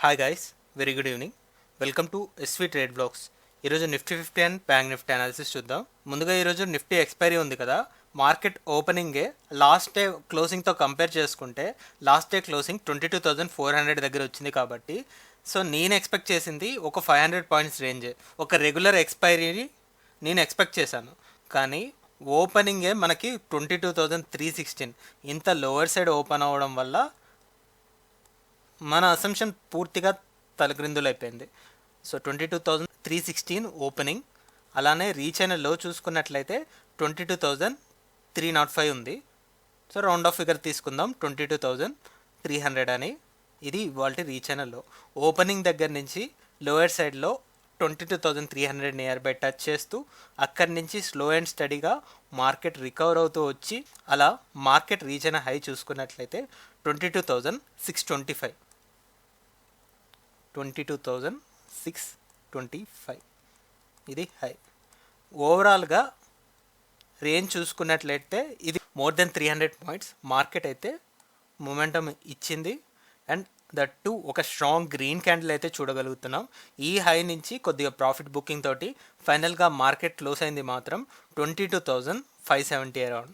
Hi guys, very good evening. Welcome to SV trade blogs. ఈరోజు Nifty 50 and bank Nifty analysis చూద్దాం. ముందుగా ఈరోజు Nifty expiry ఉంది కదా, మార్కెట్ ఓపెనింగే లాస్ట్ డే క్లోజింగ్తో కంపేర్ చేసుకుంటే లాస్ట్ డే క్లోజింగ్ 22,400 దగ్గర వచ్చింది కాబట్టి సో నేను ఎక్స్పెక్ట్ చేసింది ఒక 500 పాయింట్స్ రేంజే, ఒక రెగ్యులర్ ఎక్స్పైరీని నేను ఎక్స్పెక్ట్ చేశాను. కానీ ఓపెనింగే మనకి 22,316 ఇంత లోవర్ సైడ్ ఓపెన్ అవ్వడం వల్ల మన అసంప్షన్ పూర్తిగా తలక్రిందులైపోయింది. సో 22,316 ఓపెనింగ్, అలానే రీచ్ అయిన లో చూసుకున్నట్లయితే 22,305 ఉంది. సో రౌండ్ ఆఫ్ ఫిగర్ తీసుకుందాం 22,300 అని. ఇది ఇవాల్టి రీచ్ అయిన లో. ఓపెనింగ్ దగ్గర నుంచి లోయర్ సైడ్లో 22,300 నియర్ బై టచ్ చేస్తూ అక్కడి నుంచి స్లో అండ్ స్టడీగా మార్కెట్ రికవర్ అవుతూ వచ్చి అలా మార్కెట్ రీచ్ అయిన హై చూసుకున్నట్లయితే 22,625 ఇది హై. ఓవరాల్గా రేంజ్ చూసుకున్నట్లయితే ఇది మోర్ దెన్ 300 పాయింట్స్ మార్కెట్ అయితే మొమెంటం ఇచ్చింది. అండ్ దట్ టు ఒక స్ట్రాంగ్ గ్రీన్ క్యాండిల్ అయితే చూడగలుగుతున్నాం. ఈ హై నుంచి కొద్దిగా ప్రాఫిట్ బుకింగ్ తోటి ఫైనల్గా మార్కెట్ క్లోజ్ అయింది మాత్రం 22,570 అరౌండ్.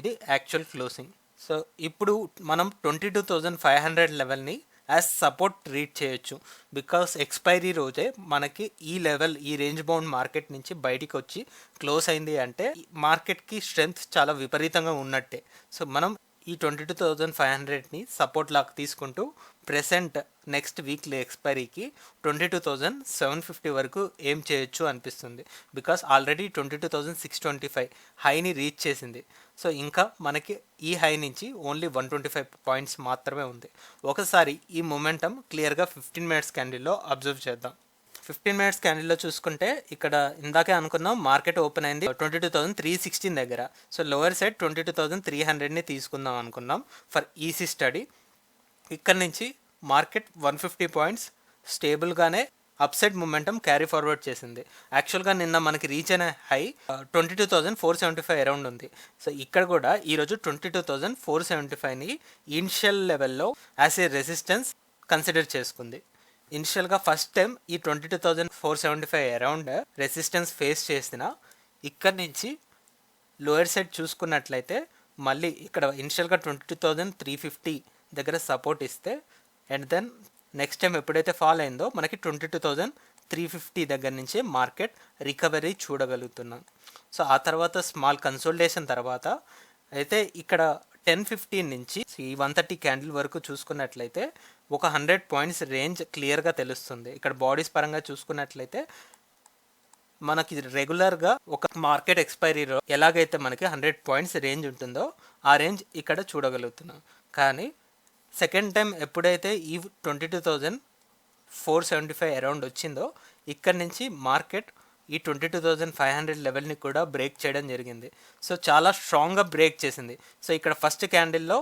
ఇది యాక్చువల్ క్లోజింగ్. సో ఇప్పుడు మనం 22,500 లెవెల్ని యాజ్ సపోర్ట్ ట్రీట్ చేయొచ్చు. బికాస్ ఎక్స్పైరీ రోజే మనకి ఈ లెవెల్, ఈ రేంజ్ బౌండ్ మార్కెట్ నుంచి బయటికి వచ్చి క్లోజ్ అయింది అంటే మార్కెట్కి స్ట్రెంగ్త్ చాలా విపరీతంగా ఉన్నట్టే. సో మనం ఈ 22,500ని సపోర్ట్ లాగా తీసుకుంటూ ప్రెసెంట్ నెక్స్ట్ వీక్లీ ఎక్స్పైరీకి 22,750 వరకు ఏం చేయొచ్చు అనిపిస్తుంది. బికాస్ ఆల్రెడీ 22,625 హైని రీచ్ చేసింది. సో ఇంకా మనకి ఈ హై నుంచి ఓన్లీ 125 పాయింట్స్ మాత్రమే ఉంది. ఒకసారి ఈ మొమెంటం క్లియర్గా 15 మినిట్స్ క్యాండిల్లో అబ్జర్వ్ చేద్దాం. 15 మినిట్స్ క్యాండిల్లో చూసుకుంటే ఇక్కడ ఇందాకే అనుకున్నాం మార్కెట్ ఓపెన్ అయింది 22,316 దగ్గర. సో లోవర్ సైడ్ 22,300ని తీసుకుందాం అనుకున్నాం ఫర్ ఈసీ స్టడీ. ఇక్కడ నుంచి మార్కెట్ 150 పాయింట్స్ స్టేబుల్గానే upside momentum carry forward చేసింది. యాక్చువల్గా నిన్న మనకి రీచ్ అయిన హై 22,475 అరౌండ్ ఉంది. సో ఇక్కడ కూడా ఈరోజు 22,475ని ఇనిషియల్ లెవెల్లో యాజ్ ఏ రెసిస్టెన్స్ కన్సిడర్ చేసుకుంది. ఇనిషియల్గా ఫస్ట్ టైం ఈ 22,475 అరౌండ్ రెసిస్టెన్స్ ఫేస్ చేసిన ఇక్కడ నుంచి లోయర్ సైడ్ చూసుకున్నట్లయితే మళ్ళీ ఇక్కడ ఇనిషియల్గా 22,350 దగ్గర సపోర్ట్ ఇస్తే అండ్ దెన్ నెక్స్ట్ టైం ఎప్పుడైతే ఫాల్ అయిందో మనకి 22,350 దగ్గర నుంచి మార్కెట్ రికవరీ చూడగలుగుతున్నాం. సో ఆ తర్వాత స్మాల్ కన్సోలిడేషన్ తర్వాత అయితే ఇక్కడ 10:15 నుంచి ఈ 130 క్యాండిల్ వరకు చూసుకున్నట్లయితే ఒక 100 పాయింట్స్ రేంజ్ క్లియర్గా తెలుస్తుంది. ఇక్కడ బాడీస్ పరంగా చూసుకున్నట్లయితే మనకి రెగ్యులర్గా ఒక మార్కెట్ ఎక్స్పైరీలో ఎలాగైతే మనకి 100 పాయింట్స్ రేంజ్ ఉంటుందో ఆ రేంజ్ ఇక్కడ చూడగలుగుతున్నాం. కానీ సెకండ్ టైం ఎప్పుడైతే ఈ 22,475 అరౌండ్ వచ్చిందో ఇక్కడ నుంచి మార్కెట్ ఈ 22,500 లెవెల్ని కూడా బ్రేక్ చేయడం జరిగింది. సో చాలా స్ట్రాంగ్గా బ్రేక్ చేసింది. సో ఇక్కడ ఫస్ట్ క్యాండిల్లో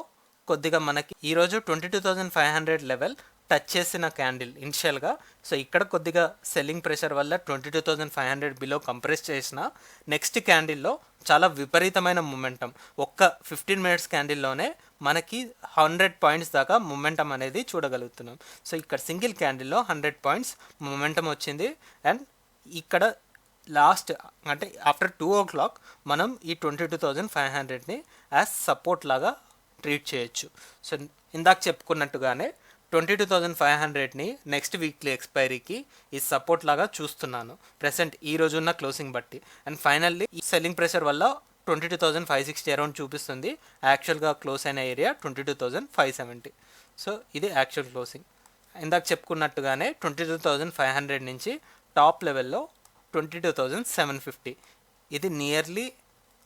కొద్దిగా మనకి ఈరోజు 22,500 లెవెల్ టచ్ చేసిన క్యాండిల్ ఇనిషియల్గా. సో ఇక్కడ కొద్దిగా సెల్లింగ్ ప్రెషర్ వల్ల 22,500 బిలో కంప్రెస్ చేసిన నెక్స్ట్ క్యాండిల్లో చాలా విపరీతమైన మొమెంటం ఒక్క 15 మినిట్స్ క్యాండిల్లోనే మనకి 100 పాయింట్స్ దాకా మొమెంటం అనేది చూడగలుగుతున్నాం. సో ఇక్కడ సింగిల్ క్యాండిల్లో 100 పాయింట్స్ మొమెంటం వచ్చింది. అండ్ ఇక్కడ లాస్ట్ అంటే ఆఫ్టర్ 2 o'clock మనం ఈ 22,500ని యాజ్ సపోర్ట్ లాగా ట్రీట్ చేయొచ్చు. సో ఇందాక చెప్పుకున్నట్టుగానే 22,500ని నెక్స్ట్ వీక్లీ ఎక్స్పైరీకి ఈ సపోర్ట్ లాగా చూస్తున్నాను ప్రెసెంట్ ఈ రోజున్న క్లోజింగ్ బట్టి. అండ్ ఫైనల్లీ ఈ సెల్లింగ్ ప్రెషర్ వల్ల 22,560 అరౌండ్ చూపిస్తుంది. యాక్చువల్గా క్లోజ్ అయిన ఏరియా 22,570. సో ఇది యాక్చువల్ క్లోజింగ్. ఇందాక చెప్పుకున్నట్టుగానే 22,500 నుంచి టాప్ లెవెల్లో 22,750 ఇది నియర్లీ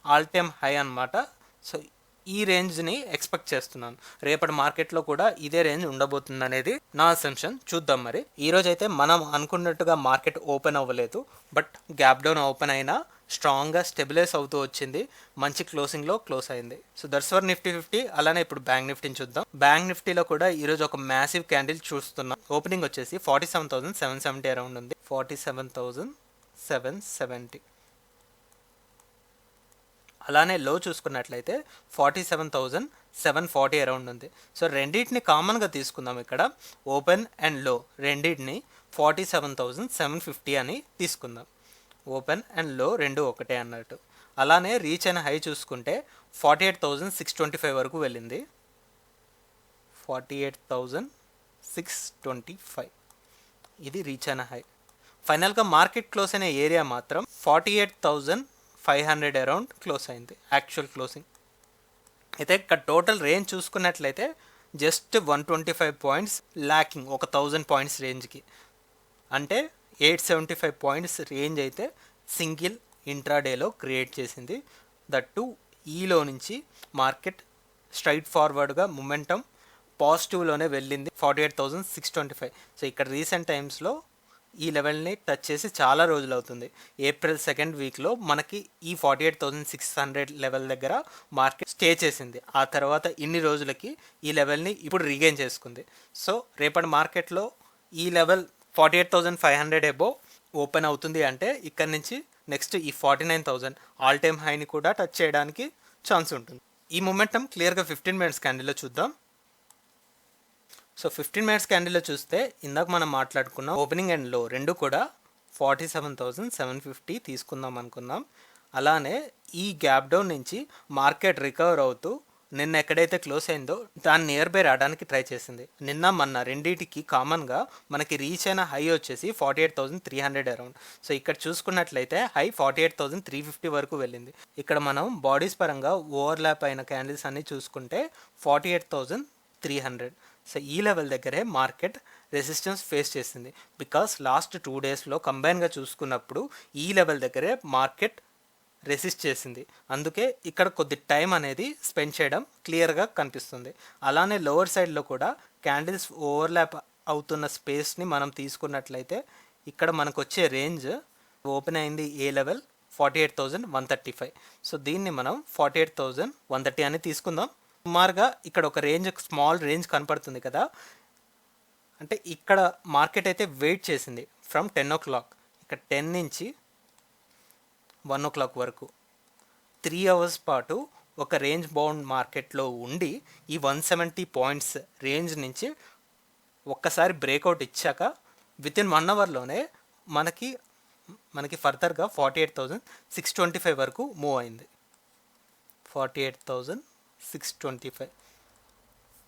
ఆల్ టైమ్ హై అన్నమాట. సో ఈ రేంజ్ని ఎక్స్పెక్ట్ చేస్తున్నాను. రేపటి మార్కెట్లో కూడా ఇదే రేంజ్ ఉండబోతుంది అనేది నా అసంప్షన్. చూద్దాం మరి. ఈరోజు అయితే మనం అనుకున్నట్టుగా మార్కెట్ ఓపెన్ అవ్వలేదు, బట్ గ్యాప్ డౌన్ ఓపెన్ అయినా స్ట్రాంగ్గా స్టెబిలైజ్ అవుతూ వచ్చింది. మంచి క్లోజింగ్లో క్లోజ్ అయింది. So that's for Nifty 50. అలానే ఇప్పుడు బ్యాంక్ నిఫ్టీని చూద్దాం. బ్యాంక్ నిఫ్టీలో కూడా ఈరోజు ఒక మ్యాసివ్ క్యాండిల్ చూస్తున్నాం. ఓపెనింగ్ వచ్చేసి 47,770 అరౌండ్ ఉంది. 47,770. అలానే లో చూసుకున్నట్లయితే 47,740 అరౌండ్ ఉంది. సో రెండింటిని కామన్గా తీసుకుందాం. ఇక్కడ ఓపెన్ అండ్ లో రెండింటిని 47,750 అని తీసుకుందాం. ఓపెన్ అండ్ లో రెండు ఒకటే అన్నట్టు. అలానే రీచ్ అయిన హై చూసుకుంటే 48,625 వరకు వెళ్ళింది. 48,625 ఇది రీచ్ అయిన హై. ఫైనల్గా మార్కెట్ క్లోజ్ అయిన ఏరియా మాత్రం 48,500 అరౌండ్ క్లోజ్ అయింది యాక్చువల్ క్లోజింగ్. అయితే ఇక్కడ టోటల్ రేంజ్ చూసుకున్నట్లయితే జస్ట్ 125 పాయింట్స్ ల్యాకింగ్ ఒక 1000 పాయింట్స్ రేంజ్కి. అంటే 875 పాయింట్స్ రేంజ్ అయితే సింగిల్ ఇంట్రాడేలో క్రియేట్ చేసింది. దట్టు ఈలో నుంచి మార్కెట్ స్ట్రైట్ ఫార్వర్డ్గా మొమెంటం పాజిటివ్లోనే వెళ్ళింది 48,625. సో ఇక్కడ రీసెంట్ టైమ్స్లో ఈ లెవెల్ని టచ్ చేసి చాలా రోజులు అవుతుంది. ఏప్రిల్ 2nd వీక్లో మనకి ఈ 48,600 లెవెల్ దగ్గర మార్కెట్ స్టే చేసింది. ఆ తర్వాత ఇన్ని రోజులకి ఈ లెవెల్ని ఇప్పుడు రీగైన్ చేసుకుంది. సో రేపటి మార్కెట్లో ఈ లెవెల్ 48,500 అబోవ్ ఓపెన్ అవుతుంది అంటే ఇక్కడ నుంచి నెక్స్ట్ ఈ 49,000 ఆల్ టైమ్ హైని కూడా టచ్ చేయడానికి ఛాన్స్ ఉంటుంది. ఈ మొమెంటం క్లియర్గా 15 మినిట్స్ క్యాండిల్లో చూద్దాం. సో 15 మినిట్స్ క్యాండిల్లో చూస్తే ఇందాక మనం మాట్లాడుకున్న ఓపెనింగ్ అండ్ లో రెండు కూడా 47,750 తీసుకుందాం అనుకున్నాం. అలానే ఈ గ్యాప్ డౌన్ నుంచి మార్కెట్ రికవర్ అవుతూ నిన్న ఎక్కడైతే క్లోజ్ అయిందో దాన్ని నియర్ బై రావడానికి ట్రై చేసింది. నిన్న మొన్న రెండింటికి కామన్గా మనకి రీచ్ అయిన హై వచ్చేసి 48,300 అరౌండ్. సో ఇక్కడ చూసుకున్నట్లయితే హై 48,350 వరకు వెళ్ళింది. ఇక్కడ మనం బాడీస్ పరంగా ఓవర్లాప్ అయిన క్యాండిల్స్ అన్ని చూసుకుంటే 48,300. సో ఈ లెవెల్ దగ్గరే మార్కెట్ రెసిస్టెన్స్ ఫేస్ చేసింది. బికాస్ లాస్ట్ 2 డేస్లో కంబైన్గా చూసుకున్నప్పుడు ఈ లెవెల్ దగ్గరే మార్కెట్ రెసిస్ట్ చేసింది. అందుకే ఇక్కడ కొద్ది టైం అనేది స్పెండ్ చేయడం క్లియర్గా కనిపిస్తుంది. అలానే లోవర్ సైడ్లో కూడా క్యాండిల్స్ ఓవర్లాప్ అవుతున్న స్పేస్ని మనం తీసుకున్నట్లయితే ఇక్కడ మనకు వచ్చే రేంజ్ ఓపెన్ అయింది ఏ లెవెల్ 48,135. సో దీన్ని మనం 48,130 అని తీసుకుందాం. సుమారుగా ఇక్కడ ఒక రేంజ్ స్మాల్ రేంజ్ కనపడుతుంది కదా. అంటే ఇక్కడ మార్కెట్ అయితే వెయిట్ చేసింది ఫ్రమ్ 10 o'clock. ఇక్కడ 10 నుంచి 1 o'clock వరకు 3 hours పాటు ఒక రేంజ్ బౌండ్ మార్కెట్లో ఉండి ఈ 170 పాయింట్స్ రేంజ్ నుంచి ఒక్కసారి బ్రేక్అవుట్ ఇచ్చాక వితిన్ 1 అవర్లోనే మనకి ఫర్దర్గా 48,625 వరకు మూవ్ అయింది. 48,625.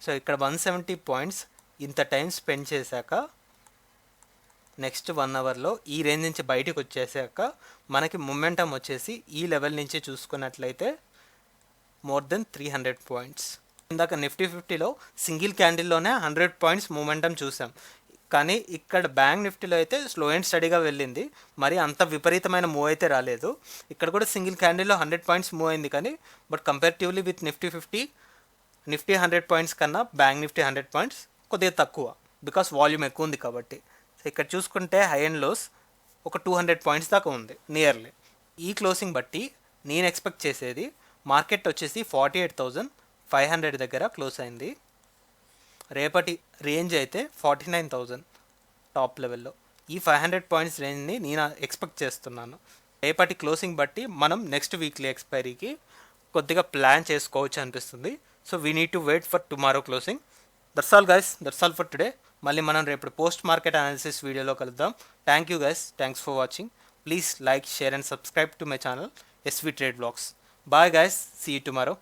సో ఇక్కడ 170 పాయింట్స్ ఇంత టైం స్పెండ్ చేశాక నెక్స్ట్ 1 అవర్లో ఈ రేంజ్ నుంచి బయటకు వచ్చేసాక మనకి మొమెంటం వచ్చేసి ఈ లెవెల్ నుంచి చూసుకున్నట్లయితే మోర్ దెన్ 300 పాయింట్స్. ఇందాక నిఫ్టీ 50లో సింగిల్ క్యాండిల్లోనే 100 పాయింట్స్ మొమెంటం చూసాం. కానీ ఇక్కడ బ్యాంక్ నిఫ్టీలో అయితే స్లో అండ్ స్టడీగా వెళ్ళింది. మరి అంత విపరీతమైన మూవ్ అయితే రాలేదు. ఇక్కడ కూడా సింగిల్ క్యాండిల్లో 100 పాయింట్స్ మూవ్ అయింది. కానీ but comparatively with Nifty 50 Nifty 100 points కన్నా బ్యాంక్ నిఫ్టీ 100 పాయింట్స్ కొద్దిగా తక్కువ. బికాస్ వాల్యూమ్ ఎక్కువ ఉంది కాబట్టి. సో ఇక్కడ చూసుకుంటే హై అండ్ లోస్ ఒక 200 పాయింట్స్ దాకా ఉంది నియర్లీ. ఈ క్లోజింగ్ బట్టి నేను ఎక్స్పెక్ట్ చేసేది మార్కెట్ వచ్చేసి 48,500 దగ్గర క్లోజ్ అయింది. రేపటి రేంజ్ అయితే 49,000 టాప్ లెవెల్లో. ఈ 500 పాయింట్స్ రేంజ్ని నేను ఎక్స్పెక్ట్ చేస్తున్నాను. రేపటి క్లోజింగ్ బట్టి మనం నెక్స్ట్ వీక్లీ ఎక్స్పైరీకి కొద్దిగా ప్లాన్ చేసుకోవచ్చు అనిపిస్తుంది. So we need to wait for tomorrow closing. That's all guys, that's all for today. మళ్ళీ మనం రేపు పోస్ట్ మార్కెట్ అనాలిసిస్ వీడియోలో కలుద్దాం. Thank you guys, thanks for watching. Please like, share and subscribe to my channel SV Trade Vlogs. Bye guys, see you tomorrow.